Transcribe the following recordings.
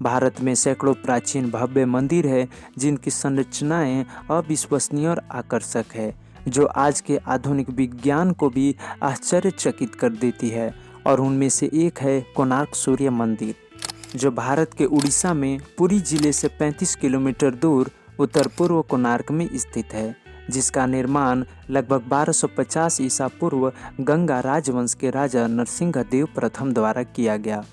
भारत में सैकड़ों प्राचीन भव्य मंदिर है जिनकी संरचनाएं अविश्वसनीय और आकर्षक है, जो आज के आधुनिक विज्ञान को भी आश्चर्यचकित कर देती है। और उनमें से एक है कोणार्क सूर्य मंदिर, जो भारत के उड़ीसा में पुरी जिले से 35 किलोमीटर दूर उत्तर पूर्व कोणार्क में स्थित है, जिसका निर्माण लगभग 1250 ईसा पूर्व गंगा राजवंश के राजा नरसिंह देव प्रथम द्वारा किया गया।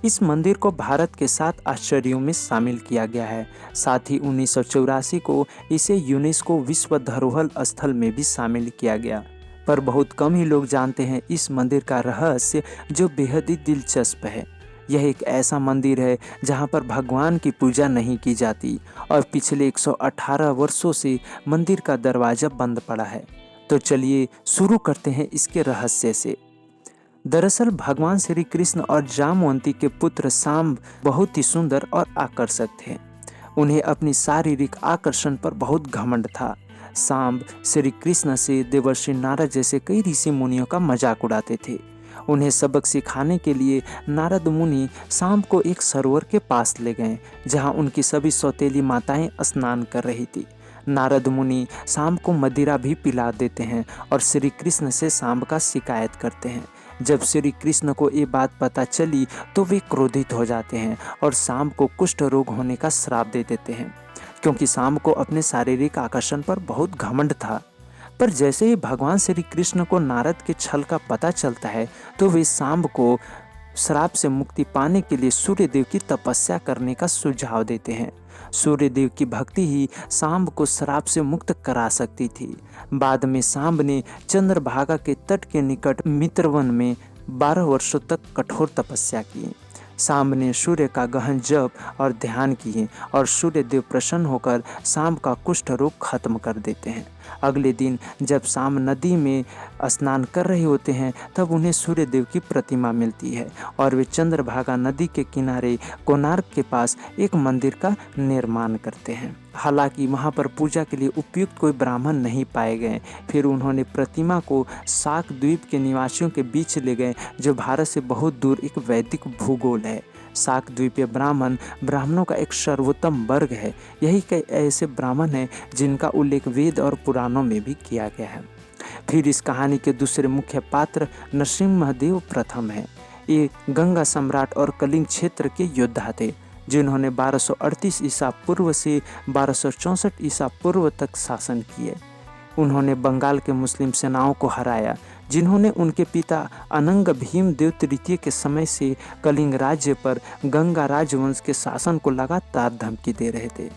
इस मंदिर को भारत के 7 आश्चर्यों में शामिल किया गया है। साथ ही 1984 को इसे यूनेस्को विश्व धरोहर स्थल में भी शामिल किया गया। पर बहुत कम ही लोग जानते हैं इस मंदिर का रहस्य, जो बेहद ही दिलचस्प है। यह एक ऐसा मंदिर है जहां पर भगवान की पूजा नहीं की जाती और पिछले 118 वर्षों से मंदिर का दरवाजा बंद पड़ा है। तो चलिए शुरू करते हैं इसके रहस्य से। दरअसल भगवान श्री कृष्ण और जामवंती के पुत्र सांब बहुत ही सुंदर और आकर्षक थे। उन्हें अपनी शारीरिक आकर्षण पर बहुत घमंड था। सांब श्री कृष्ण से देवर्षि नारद जैसे कई ऋषि मुनियों का मजाक उड़ाते थे। उन्हें सबक सिखाने के लिए नारद मुनि सांब को एक सरोवर के पास ले गए, जहां उनकी सभी सौतेली माताएं स्नान कर रही थी। नारद मुनि सांब को मदिरा भी पिला देते हैं और श्री कृष्ण से सांब का शिकायत करते हैं। जब श्री कृष्ण को ये बात पता चली तो वे क्रोधित हो जाते हैं और सांब को कुष्ठ रोग होने का श्राप दे देते हैं, क्योंकि सांब को अपने शारीरिक आकर्षण पर बहुत घमंड था। पर जैसे ही भगवान श्री कृष्ण को नारद के छल का पता चलता है तो वे सांब को श्राप से मुक्ति पाने के लिए सूर्यदेव की तपस्या करने का सुझाव देते हैं। सूर्यदेव की भक्ति ही सांब को श्राप से मुक्त करा सकती थी। बाद में सांब ने चंद्रभागा के तट के निकट मित्रवन में 12 वर्षों तक कठोर तपस्या की। सांब ने सूर्य का गहन जप और ध्यान किए और सूर्यदेव प्रसन्न होकर सांब का कुष्ठ रोग खत्म कर देते हैं। अगले दिन जब सांब नदी में स्नान कर रहे होते हैं तब उन्हें सूर्यदेव की प्रतिमा मिलती है और वे चंद्रभागा नदी के किनारे कोणार्क के पास एक मंदिर का निर्माण करते हैं। हालांकि वहां पर पूजा के लिए उपयुक्त कोई ब्राह्मण नहीं पाए गए। फिर उन्होंने प्रतिमा को साक द्वीप के निवासियों के बीच ले गए, जो भारत से बहुत दूर एक वैदिक भूगोल है। साक द्वीपीय ब्राह्मणों का एक सर्वोत्तम वर्ग है। यही कई ऐसे ब्राह्मण हैं जिनका उल्लेख वेद और पुराणों में भी किया गया है। फिर इस कहानी के दूसरे मुख्य पात्र नरसिंहदेव प्रथम है। ये गंगा सम्राट और कलिंग क्षेत्र के योद्धा थे, जिन्होंने 1238 ईसा पूर्व से 1264 ईसा पूर्व तक शासन किए। उन्होंने बंगाल के मुस्लिम सेनाओं को हराया, जिन्होंने उनके पिता अनंग भीमदेव तृतीय के समय से कलिंग राज्य पर गंगा राजवंश के शासन को लगातार धमकी दे रहे थे।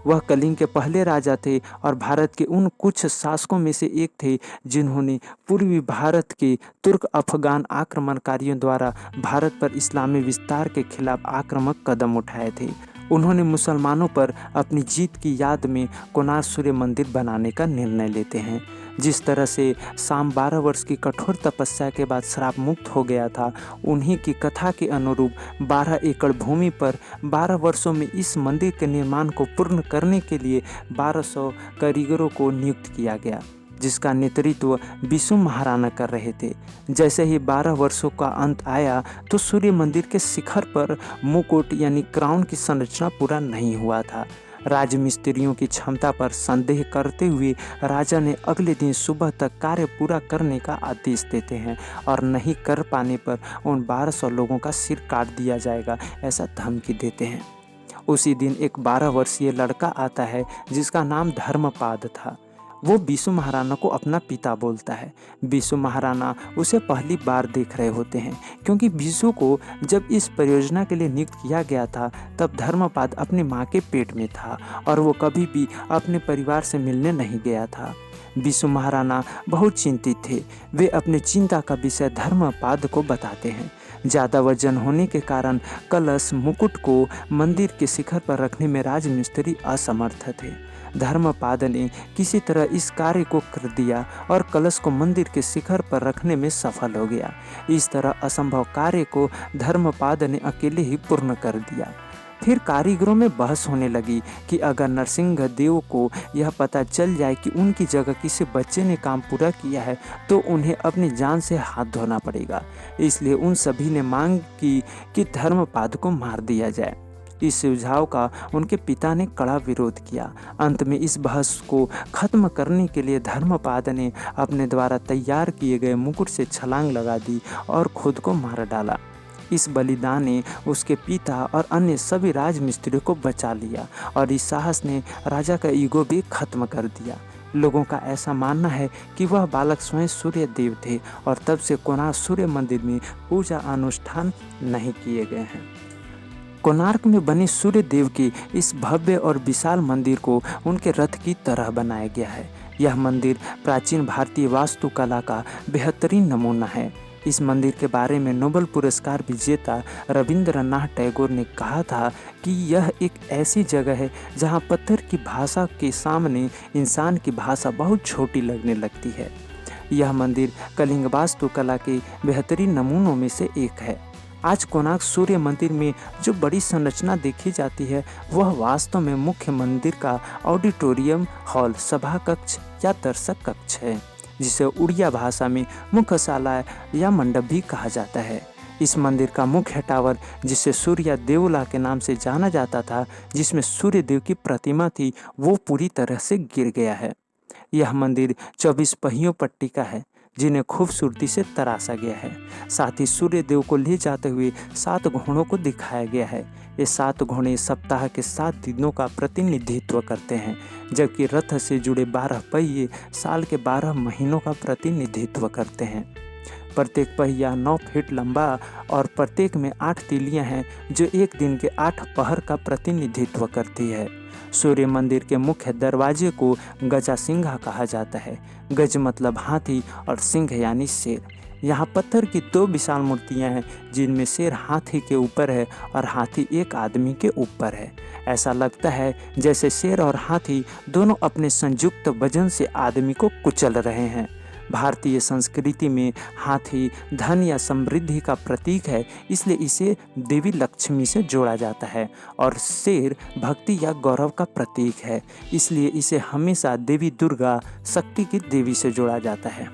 वह कलिंग के पहले राजा थे और भारत के उन कुछ शासकों में से एक थे जिन्होंने पूर्वी भारत के तुर्क अफगान आक्रमणकारियों द्वारा भारत पर इस्लामी विस्तार के खिलाफ आक्रामक कदम उठाए थे। उन्होंने मुसलमानों पर अपनी जीत की याद में कोणार्क सूर्य मंदिर बनाने का निर्णय लेते हैं। जिस तरह से सांब 12 वर्ष की कठोर तपस्या के बाद श्राप मुक्त हो गया था, उन्हीं की कथा के अनुरूप 12 एकड़ भूमि पर 12 वर्षों में इस मंदिर के निर्माण को पूर्ण करने के लिए 1200 कारीगरों को नियुक्त किया गया, जिसका नेतृत्व बिशु महाराणा कर रहे थे। जैसे ही 12 वर्षों का अंत आया तो सूर्य मंदिर के शिखर पर मुकुट यानी क्राउन की संरचना पूरा नहीं हुआ था। राजमिस्त्रियों की क्षमता पर संदेह करते हुए राजा ने अगले दिन सुबह तक कार्य पूरा करने का आदेश देते हैं और नहीं कर पाने पर उन 1200 लोगों का सिर काट दिया जाएगा, ऐसा धमकी देते हैं। उसी दिन एक 12 वर्षीय लड़का आता है जिसका नाम धर्मपाद था। वो बिशु महाराणा को अपना पिता बोलता है। बिशु महाराणा उसे पहली बार देख रहे होते हैं, क्योंकि बिशु को जब इस परियोजना के लिए नियुक्त किया गया था तब धर्मपाद अपनी माँ के पेट में था और वो कभी भी अपने परिवार से मिलने नहीं गया था। बिशु महाराणा बहुत चिंतित थे। वे अपने चिंता का विषय धर्मपाद को बताते हैं। ज़्यादा वजन होने के कारण कलश मुकुट को मंदिर के शिखर पर रखने में राजमिस्त्री असमर्थ थे। धर्मपाद ने किसी तरह इस कार्य को कर दिया और कलश को मंदिर के शिखर पर रखने में सफल हो गया। इस तरह असंभव कार्य को धर्मपाद ने अकेले ही पूर्ण कर दिया। फिर कारीगरों में बहस होने लगी कि अगर नरसिंह देव को यह पता चल जाए कि उनकी जगह किसी बच्चे ने काम पूरा किया है तो उन्हें अपनी जान से हाथ धोना पड़ेगा। इसलिए उन सभी ने मांग की कि धर्मपाद को मार दिया जाए। इस सुझाव का उनके पिता ने कड़ा विरोध किया। अंत में इस बहस को खत्म करने के लिए धर्मपाद ने अपने द्वारा तैयार किए गए मुकुट से छलांग लगा दी और खुद को मार डाला। इस बलिदान ने उसके पिता और अन्य सभी राजमिस्त्रियों को बचा लिया और इस साहस ने राजा का ईगो भी खत्म कर दिया। लोगों का ऐसा मानना है कि वह बालक स्वयं सूर्य देव थे और तब से कोणार्क सूर्य मंदिर में पूजा अनुष्ठान नहीं किए गए हैं। कोणार्क में बने सूर्य देव के इस भव्य और विशाल मंदिर को उनके रथ की तरह बनाया गया है। यह मंदिर प्राचीन भारतीय वास्तुकला का बेहतरीन नमूना है। इस मंदिर के बारे में नोबेल पुरस्कार विजेता रविंद्रनाथ टैगोर ने कहा था कि यह एक ऐसी जगह है जहां पत्थर की भाषा के सामने इंसान की भाषा बहुत छोटी लगने लगती है। यह मंदिर कलिंग वास्तुकला के बेहतरीन नमूनों में से एक है। आज कोणार्क सूर्य मंदिर में जो बड़ी संरचना देखी जाती है वह वास्तव में मुख्य मंदिर का ऑडिटोरियम हॉल, सभा कक्ष या दर्शक कक्ष है, जिसे उड़िया भाषा में मुख्यशाला या मंडप भी कहा जाता है। इस मंदिर का मुख्य टावर, जिसे सूर्य देवला के नाम से जाना जाता था, जिसमें सूर्य देव की प्रतिमा थी, वो पूरी तरह से गिर गया है। यह मंदिर 24 पहियों पर टिका है जिन्हें खूबसूरती से तराशा गया है। साथ ही सूर्य देव को ले जाते हुए 7 घोड़ों को दिखाया गया है। ये 7 घोड़े सप्ताह के 7 दिनों का प्रतिनिधित्व करते हैं, जबकि रथ से जुड़े 12 पहिए साल के 12 महीनों का प्रतिनिधित्व करते हैं। प्रत्येक पहिया 9 फीट लंबा और प्रत्येक में 8 तीलियां हैं जो एक दिन के 8 पहर का प्रतिनिधित्व करती है। सूर्य मंदिर के मुख्य दरवाजे को गजासिंहा कहा जाता है। गज मतलब हाथी और सिंह यानी शेर। यहाँ पत्थर की 2 विशाल मूर्तियाँ हैं जिनमें शेर हाथी के ऊपर है और हाथी एक आदमी के ऊपर है। ऐसा लगता है जैसे शेर और हाथी दोनों अपने संयुक्त वजन से आदमी को कुचल रहे हैं। भारतीय संस्कृति में हाथी धन या समृद्धि का प्रतीक है, इसलिए इसे देवी लक्ष्मी से जोड़ा जाता है और शेर भक्ति या गौरव का प्रतीक है, इसलिए इसे हमेशा देवी दुर्गा, शक्ति की देवी से जोड़ा जाता है।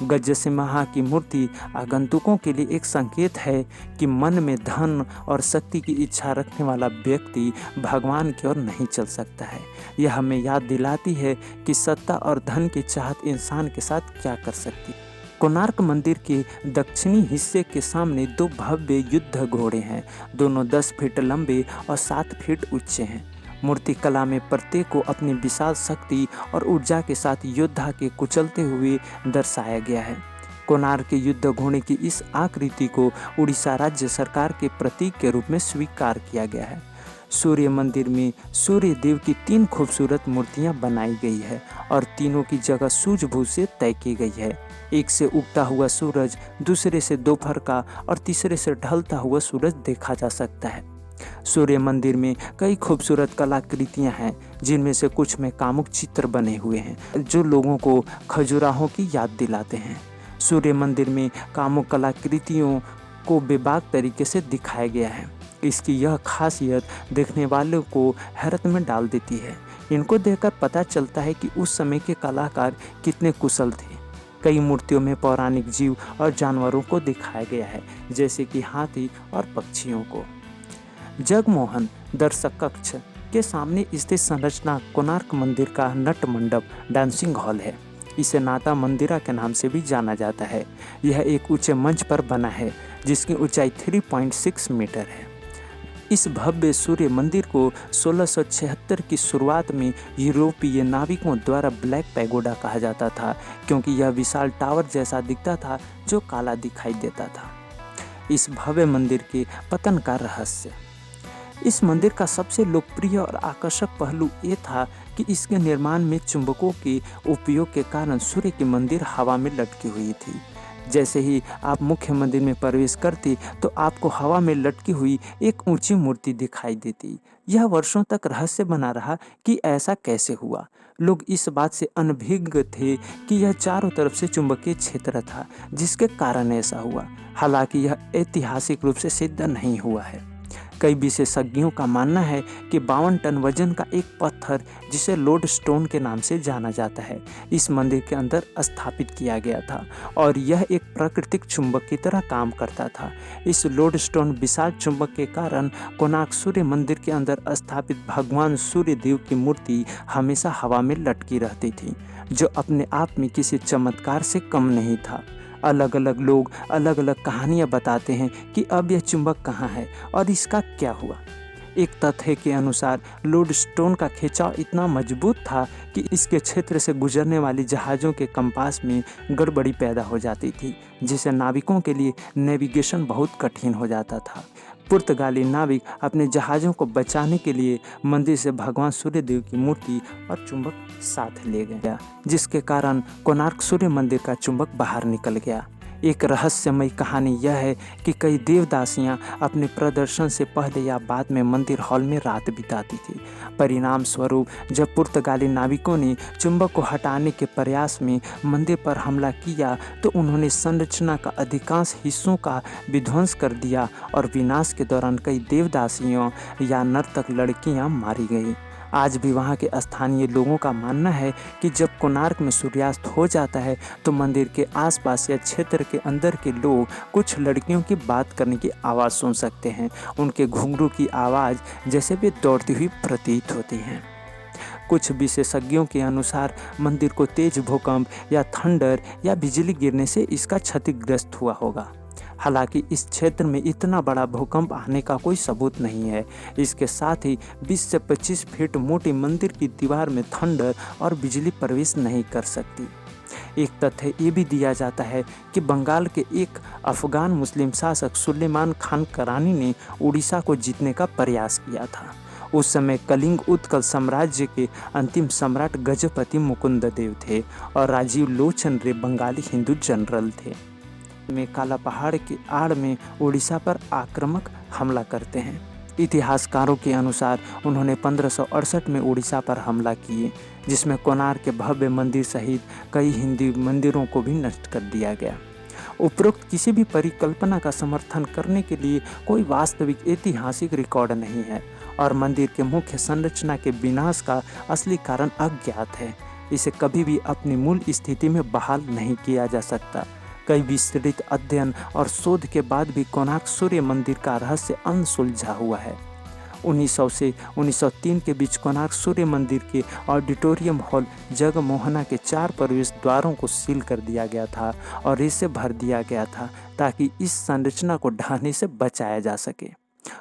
गजसिंहा की मूर्ति आगंतुकों के लिए एक संकेत है कि मन में धन और शक्ति की इच्छा रखने वाला व्यक्ति भगवान की ओर नहीं चल सकता है। यह हमें याद दिलाती है कि सत्ता और धन की चाहत इंसान के साथ क्या कर सकती है। कोणार्क मंदिर के दक्षिणी हिस्से के सामने 2 भव्य युद्ध घोड़े हैं। दोनों 10 फीट लंबे और 7 फीट ऊंचे हैं। मूर्ति कला में प्रत्येक को अपनी विशाल शक्ति और ऊर्जा के साथ योद्धा के कुचलते हुए दर्शाया गया है। कोणार्क के युद्ध घोड़े की इस आकृति को उड़ीसा राज्य सरकार के प्रतीक के रूप में स्वीकार किया गया है। सूर्य मंदिर में सूर्य देव की 3 खूबसूरत मूर्तियां बनाई गई है और तीनों की जगह सूझबूझ से तय की गई है। एक से उगता हुआ सूरज, दूसरे से दोपहर का और तीसरे से ढलता हुआ सूरज देखा जा सकता है। सूर्य मंदिर में कई खूबसूरत कलाकृतियां हैं, जिनमें से कुछ में कामुक चित्र बने हुए हैं जो लोगों को खजुराहों की याद दिलाते हैं। सूर्य मंदिर में कामुक कलाकृतियों को बेबाक तरीके से दिखाया गया है। इसकी यह खासियत देखने वालों को हैरत में डाल देती है। इनको देखकर पता चलता है कि उस समय के कलाकार कितने कुशल थे। कई मूर्तियों में पौराणिक जीव और जानवरों को दिखाया गया है, जैसे कि हाथी और पक्षियों को। जगमोहन दर्शक कक्ष के सामने स्थित संरचना कोणार्क मंदिर का नट मंडप डांसिंग हॉल है। इसे नाटा मंदिरा के नाम से भी जाना जाता है। यह एक ऊंचे मंच पर बना है जिसकी ऊंचाई 3.6 मीटर है। इस भव्य सूर्य मंदिर को 1676 की शुरुआत में यूरोपीय नाविकों द्वारा ब्लैक पैगोडा कहा जाता था, क्योंकि यह विशाल टावर जैसा दिखता था जो काला दिखाई देता था। इस भव्य मंदिर के पतन का रहस्य। इस मंदिर का सबसे लोकप्रिय और आकर्षक पहलू ये था कि इसके निर्माण में चुंबकों के उपयोग के कारण सूर्य की मंदिर हवा में लटकी हुई थी। जैसे ही आप मुख्य मंदिर में प्रवेश करते तो आपको हवा में लटकी हुई एक ऊंची मूर्ति दिखाई देती। यह वर्षों तक रहस्य बना रहा कि ऐसा कैसे हुआ। लोग इस बात से अनभिज्ञ थे कि यह चारों तरफ से चुंबकीय क्षेत्र था जिसके कारण ऐसा हुआ। हालांकि यह ऐतिहासिक रूप से सिद्ध नहीं हुआ है। कई विशेषज्ञों का मानना है कि 52 टन वजन का एक पत्थर, जिसे लोड स्टोन के नाम से जाना जाता है, इस मंदिर के अंदर स्थापित किया गया था और यह एक प्राकृतिक चुंबक की तरह काम करता था। इस लोड स्टोन विशाल चुंबक के कारण कोणार्क सूर्य मंदिर के अंदर स्थापित भगवान सूर्य देव की मूर्ति हमेशा हवा में लटकी रहती थी, जो अपने आप में किसी चमत्कार से कम नहीं था। अलग अलग लोग अलग अलग कहानियाँ बताते हैं कि अब यह चुंबक कहाँ है और इसका क्या हुआ। एक तथ्य के अनुसार लोड स्टोन का खिंचाव इतना मजबूत था कि इसके क्षेत्र से गुजरने वाली जहाज़ों के कंपास में गड़बड़ी पैदा हो जाती थी, जिससे नाविकों के लिए नेविगेशन बहुत कठिन हो जाता था। पुर्तगाली नाविक अपने जहाज़ों को बचाने के लिए मंदिर से भगवान सूर्यदेव की मूर्ति और चुंबक साथ ले गया, जिसके कारण कोणार्क सूर्य मंदिर का चुंबक बाहर निकल गया। एक रहस्यमयी कहानी यह है कि कई देवदासियां अपने प्रदर्शन से पहले या बाद में मंदिर हॉल में रात बिताती थी। परिणाम स्वरूप जब पुर्तगाली नाविकों ने चुंबक को हटाने के प्रयास में मंदिर पर हमला किया तो उन्होंने संरचना का अधिकांश हिस्सों का विध्वंस कर दिया और विनाश के दौरान कई देवदासियों या नर्तक लड़कियां मारी गई। आज भी वहाँ के स्थानीय लोगों का मानना है कि जब कोणार्क में सूर्यास्त हो जाता है तो मंदिर के आसपास या क्षेत्र के अंदर के लोग कुछ लड़कियों की बात करने की आवाज़ सुन सकते हैं। उनके घुंघरू की आवाज़ जैसे वे दौड़ती हुई प्रतीत होती हैं। कुछ विशेषज्ञों के अनुसार मंदिर को तेज भूकंप या थंडर या बिजली गिरने से इसका क्षतिग्रस्त हुआ होगा। हालांकि इस क्षेत्र में इतना बड़ा भूकंप आने का कोई सबूत नहीं है। इसके साथ ही 20 से 25 फीट मोटी मंदिर की दीवार में थंडर और बिजली प्रवेश नहीं कर सकती। एक तथ्य ये भी दिया जाता है कि बंगाल के एक अफगान मुस्लिम शासक सुलेमान खान करानी ने उड़ीसा को जीतने का प्रयास किया था। उस समय कलिंग उत्कल साम्राज्य के अंतिम सम्राट गजपति मुकुंद देव थे और राजीव लोचन रे बंगाली हिंदू जनरल थे में काला पहाड़ की आड़ में उड़ीसा पर आक्रामक हमला करते हैं। इतिहासकारों के अनुसार उन्होंने 1568 में उड़ीसा पर हमला किए, जिसमें कोणार्क के भव्य मंदिर सहित कई हिंदू मंदिरों को भी नष्ट कर दिया गया। उपरोक्त किसी भी परिकल्पना का समर्थन करने के लिए कोई वास्तविक ऐतिहासिक रिकॉर्ड नहीं है और मंदिर के मुख्य संरचना के विनाश का असली कारण अज्ञात है। इसे कभी भी अपनी मूल स्थिति में बहाल नहीं किया जा सकता। कई विस्तृत अध्ययन और शोध के बाद भी कोणार्क सूर्य मंदिर का रहस्य अनसुलझा हुआ है। 1900 से 1903 के बीच कोणार्क सूर्य मंदिर के ऑडिटोरियम हॉल जगमोहना के 4 प्रवेश द्वारों को सील कर दिया गया था और इसे भर दिया गया था ताकि इस संरचना को ढहने से बचाया जा सके।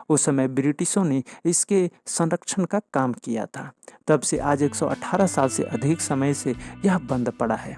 उस समय ब्रिटिशों ने इसके संरक्षण का काम किया था। तब से आज 118 साल से अधिक समय से यह बंद पड़ा है।